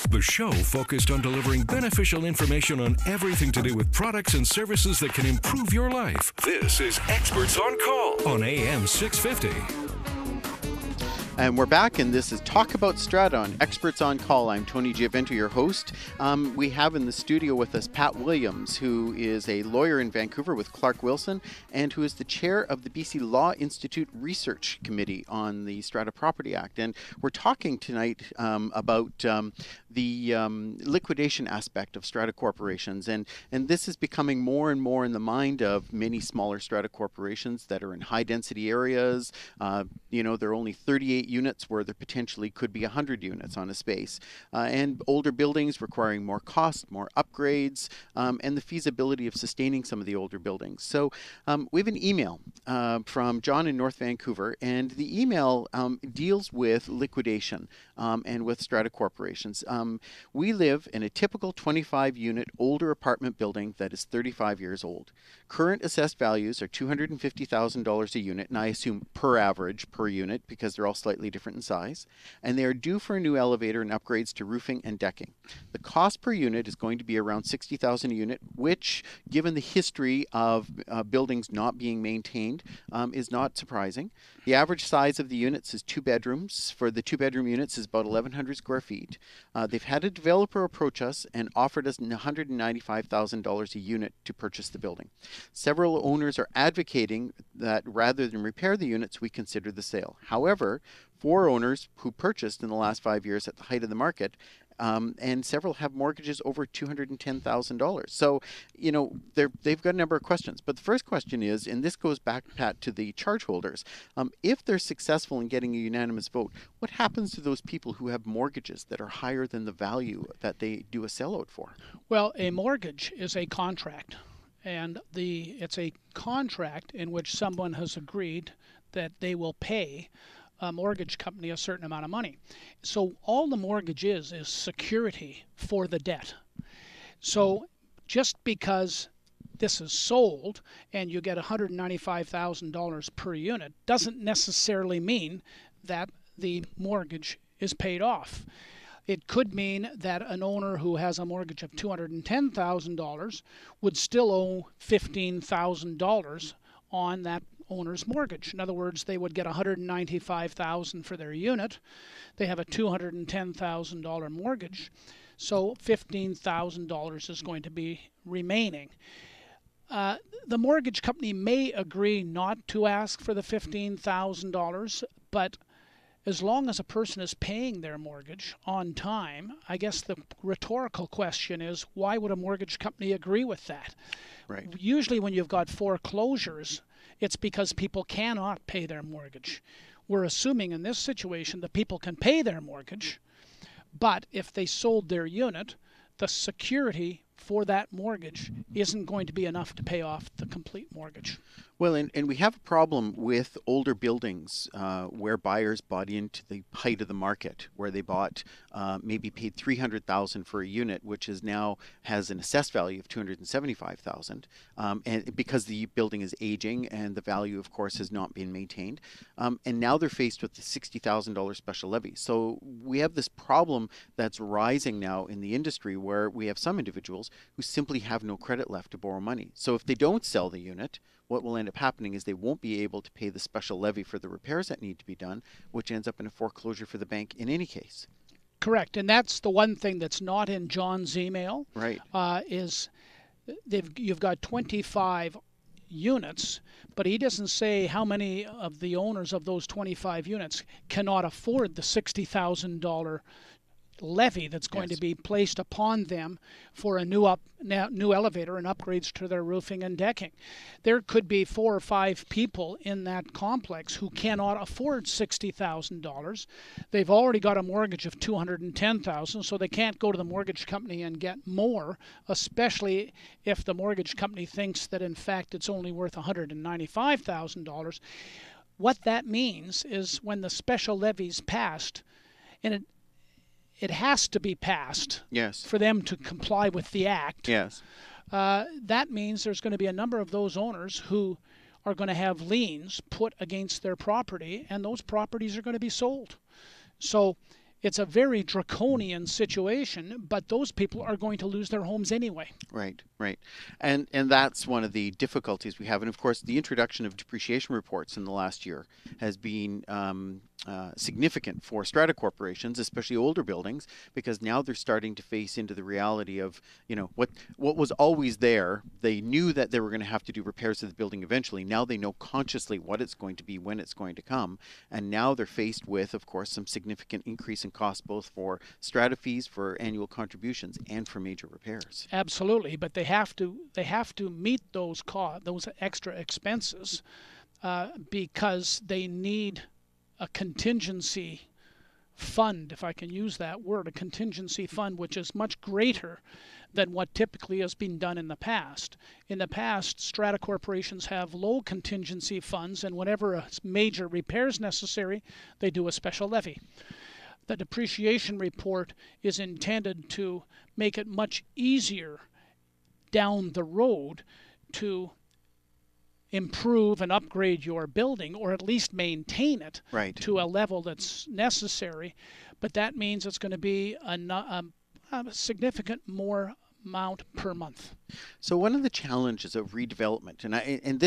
The show focused on delivering beneficial information on everything to do with products and services that can improve your life. This is Experts on Call on AM 650. And we're back, and this is Talk About Strata on Experts on Call. I'm Tony Giavento, your host. We have in the studio with us Pat Williams, who is a lawyer in Vancouver with Clark Wilson, and who is the chair of the BC Law Institute Research Committee on the Strata Property Act. And we're talking tonight about the liquidation aspect of strata corporations. And this is becoming more and more in the mind of many smaller strata corporations that are in high-density areas. There are only 38 units where there potentially could be 100 units on a space, and older buildings requiring more cost, more upgrades, and the feasibility of sustaining some of the older buildings. So we have an email from John in North Vancouver, and the email deals with liquidation and with strata corporations. We live in a typical 25-unit older apartment building that is 35 years old. Current assessed values are $250,000 a unit, and I assume per average per unit because they're all slightly different in size, and they are due for a new elevator and upgrades to roofing and decking. The cost per unit is going to be around $60,000 a unit, which, given the history of buildings not being maintained, is not surprising. The average size of the units is 2 bedrooms. For the 2-bedroom units is about 1,100 square feet. They've had a developer approach us and offered us $195,000 a unit to purchase the building. Several owners are advocating that rather than repair the units, we consider the sale. However, 4 owners who purchased in the last 5 years at the height of the market, and several have mortgages over $210,000. So, they've got a number of questions. But the first question is, and this goes back, Pat, to the charge holders. If they're successful in getting a unanimous vote, what happens to those people who have mortgages that are higher than the value that they do a sellout for? Well, a mortgage is a contract. And it's a contract in which someone has agreed that they will pay a mortgage company a certain amount of money. So all the mortgage is security for the debt. So just because this is sold and you get $195,000 per unit doesn't necessarily mean that the mortgage is paid off. It could mean that an owner who has a mortgage of $210,000 would still owe $15,000 on that owner's mortgage. In other words, they would get $195,000 for their unit. They have a $210,000 mortgage, so $15,000 is going to be remaining. The mortgage company may agree not to ask for the $15,000, but as long as a person is paying their mortgage on time, I guess the rhetorical question is, why would a mortgage company agree with that? Right. Usually when you've got foreclosures, it's because people cannot pay their mortgage. We're assuming in this situation that people can pay their mortgage, but if they sold their unit, the security for that mortgage isn't going to be enough to pay off the complete mortgage. Well, and we have a problem with older buildings where buyers bought into the height of the market, where they bought, maybe paid $300,000 for a unit, which is now has an assessed value of $275,000, and because the building is aging and the value, of course, has not been maintained, and now they're faced with the $60,000 special levy. So we have this problem that's rising now in the industry, where we have some individuals who simply have no credit left to borrow money. So if they don't sell the unit, what will end up happening is they won't be able to pay the special levy for the repairs that need to be done, which ends up in a foreclosure for the bank in any case. Correct, and that's the one thing that's not in John's email. Right. Is you've got 25 units, but he doesn't say how many of the owners of those 25 units cannot afford the $60,000 levy that's going to be placed upon them for a new elevator and upgrades to their roofing and decking. There could be 4 or 5 people in that complex who cannot afford $60,000. They've already got a mortgage of $210,000, so they can't go to the mortgage company and get more, especially if the mortgage company thinks that in fact it's only worth $195,000. What that means is when the special levy's passed, and it has to be passed for them to comply with the act. Yes. That means there's going to be a number of those owners who are going to have liens put against their property, and those properties are going to be sold. So it's a very draconian situation, but those people are going to lose their homes anyway. Right, right. And that's one of the difficulties we have. And of course, the introduction of depreciation reports in the last year has been significant for strata corporations, especially older buildings, because now they're starting to face into the reality of, what was always there. They knew that they were going to have to do repairs to the building eventually. Now they know consciously what it's going to be, when it's going to come. And now they're faced with, of course, some significant increase in cost, both for strata fees, for annual contributions, and for major repairs. Absolutely, but they have to meet those extra expenses because they need a contingency fund, if I can use that word, a contingency fund, which is much greater than what typically has been done in the past. In the past, strata corporations have low contingency funds, and whenever a major repair is necessary, they do a special levy. The depreciation report is intended to make it much easier down the road to improve and upgrade your building, or at least maintain it to a level that's necessary. But that means it's going to be a significant more amount per month. So one of the challenges of redevelopment, and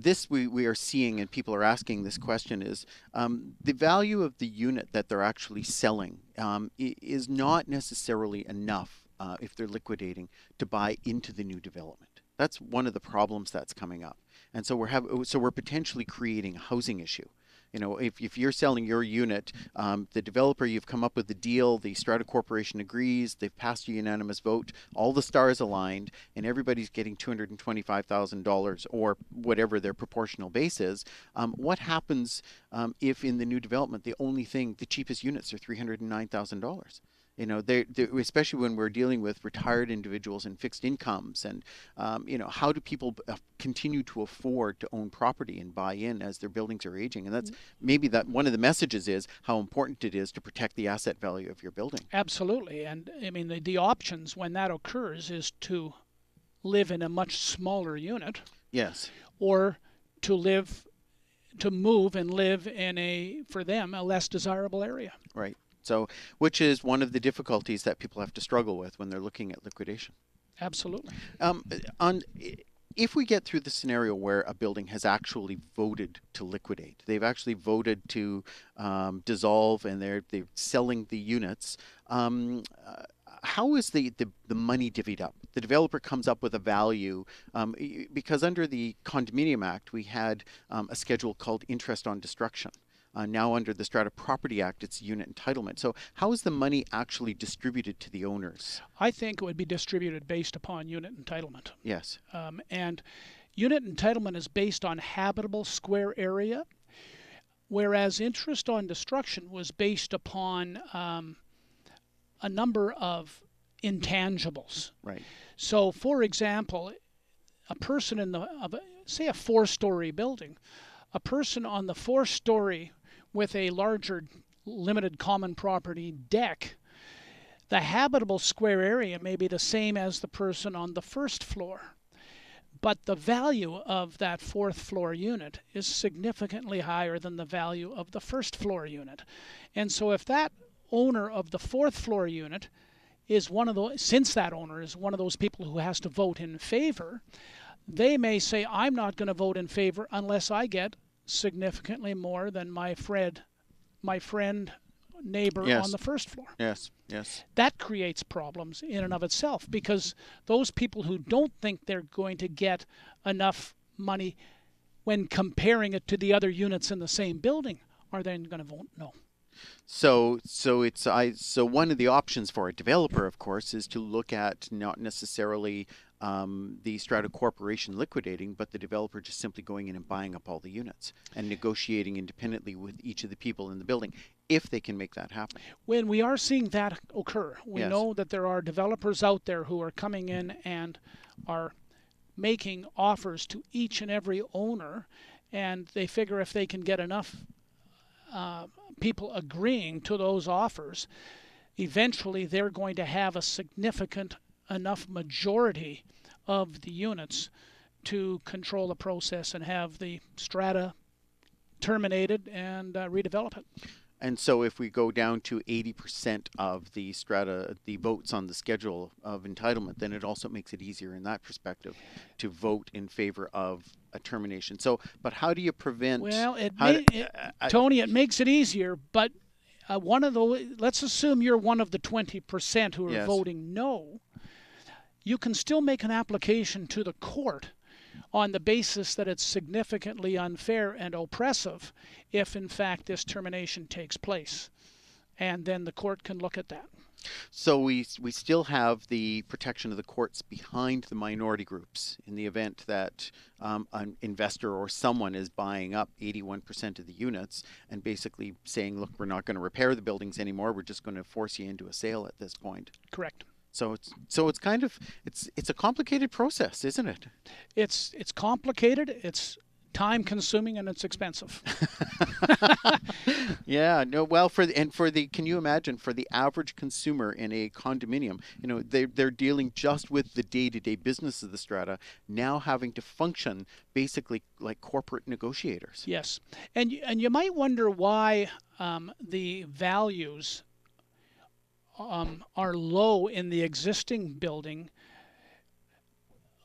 this we are seeing, and people are asking this question, is the value of the unit that they're actually selling is not necessarily enough if they're liquidating to buy into the new development. That's one of the problems that's coming up. And so we're potentially creating a housing issue. If you're selling your unit, the developer, you've come up with a deal, the strata corporation agrees, they've passed a unanimous vote, all the stars aligned, and everybody's getting $225,000 or whatever their proportional base is. What happens if in the new development the cheapest units are $309,000? Especially when we're dealing with retired individuals and fixed incomes, and how do people continue to afford to own property and buy in as their buildings are aging? And that's maybe that one of the messages is how important it is to protect the asset value of your building. Absolutely, and I mean the options when that occurs is to live in a much smaller unit. Yes. Or to move and live in for them a less desirable area. Right. So, which is one of the difficulties that people have to struggle with when they're looking at liquidation. Absolutely. If we get through the scenario where a building has actually voted to liquidate, they've actually voted to dissolve, and they're selling the units, how is the money divvied up? The developer comes up with a value, because under the Condominium Act, we had a schedule called interest on destruction. Now under the Strata Property Act, it's unit entitlement. So how is the money actually distributed to the owners? I think it would be distributed based upon unit entitlement. Yes. And unit entitlement is based on habitable square area, whereas interest on destruction was based upon a number of intangibles. Right. So, for example, a person say a 4-story building, a person on the 4-story with a larger limited common property deck, the habitable square area may be the same as the person on the 1st floor, but the value of that 4th floor unit is significantly higher than the value of the 1st floor unit. And so if that owner of the 4th floor unit is since that owner is one of those people who has to vote in favor, they may say, I'm not going to vote in favor unless I get significantly more than my friend neighbor on the 1st floor. Yes, yes. That creates problems in and of itself, because those people who don't think they're going to get enough money when comparing it to the other units in the same building are then going to vote no. So one of the options for a developer, of course, is to look at not necessarily the strata corporation liquidating, but the developer just simply going in and buying up all the units and negotiating independently with each of the people in the building, if they can make that happen. When we are seeing that occur, we Yes. know that there are developers out there who are coming in and are making offers to each and every owner, and they figure if they can get enough people agreeing to those offers, eventually they're going to have a significant enough majority of the units to control the process and have the strata terminated and redevelop it. And so if we go down to 80% of the strata, the votes on the schedule of entitlement, then it also makes it easier in that perspective to vote in favor of a termination. So, but how do you prevent? Well, Tony, it makes it easier, but let's assume you're one of the 20% who are Yes. voting no. You can still make an application to the court on the basis that it's significantly unfair and oppressive if, in fact, this termination takes place. And then the court can look at that. So we still have the protection of the courts behind the minority groups in the event that an investor or someone is buying up 81% of the units and basically saying, look, we're not going to repair the buildings anymore. We're just going to force you into a sale at this point. Correct. So it's kind of it's a complicated process, isn't it? It's complicated. It's time consuming and it's expensive. Yeah, no, well, can you imagine for the average consumer in a condominium, they're dealing just with the day-to-day business of the strata, now having to function basically like corporate negotiators. Yes. And you might wonder why the values are low in the existing building,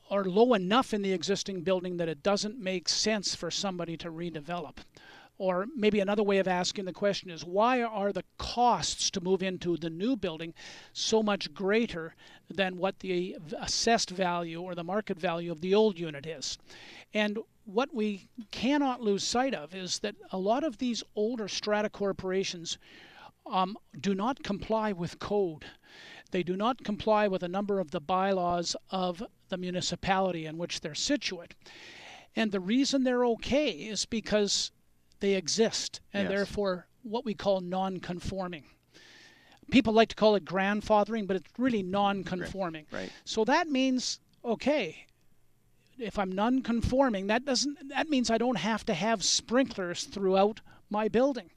or low enough in the existing building that it doesn't make sense for somebody to redevelop. Or maybe another way of asking the question is, why are the costs to move into the new building so much greater than what the assessed value or the market value of the old unit is? And what we cannot lose sight of is that a lot of these older strata corporations do not comply with code. They do not comply with a number of the bylaws of the municipality in which they're situate. And the reason they're okay is because they exist, and Yes. therefore what we call non-conforming. People like to call it grandfathering, but it's really non-conforming. Right. So that means, okay, if I'm non-conforming, that means I don't have to have sprinklers throughout my building.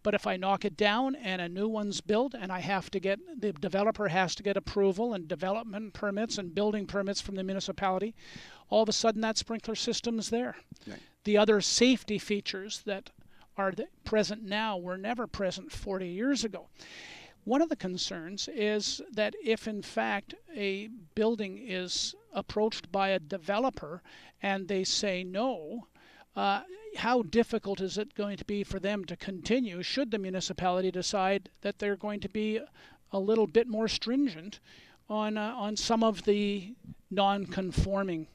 But if I knock it down and a new one's built and the developer has to get approval and development permits and building permits from the municipality, all of a sudden that sprinkler system's there. Right. The other safety features that are present now were never present 40 years ago. One of the concerns is that if in fact a building is approached by a developer and they say no, how difficult is it going to be for them to continue should the municipality decide that they're going to be a little bit more stringent on some of the non-conforming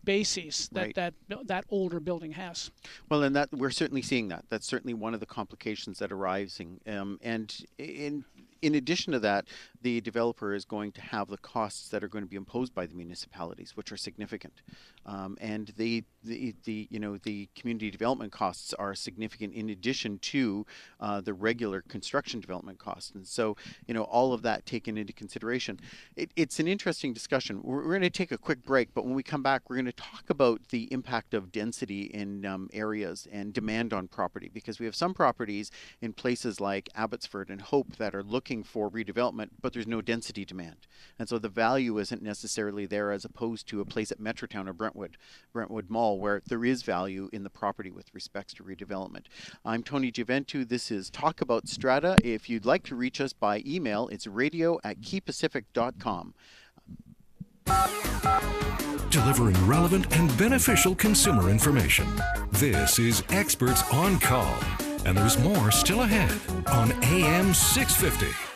bases Right. that older building has. Well, and that we're certainly seeing that. That's certainly one of the complications that are arising. And in addition to that, the developer is going to have the costs that are going to be imposed by the municipalities, which are significant. And the community development costs are significant in addition to the regular construction development costs. And so, all of that taken into consideration. It's an interesting discussion. We're going to take a quick break, but when we come back, we're going to talk about the impact of density in areas and demand on property, because we have some properties in places like Abbotsford and Hope that are looking for redevelopment, but there's no density demand. And so the value isn't necessarily there, as opposed to a place at Metrotown or Brentwood Mall, where there is value in the property with respects to redevelopment. I'm Tony Giventu. This is Talk About Strata. If you'd like to reach us by email, it's radio@keypacific.com. Delivering relevant and beneficial consumer information. This is Experts on Call. And there's more still ahead on AM 650.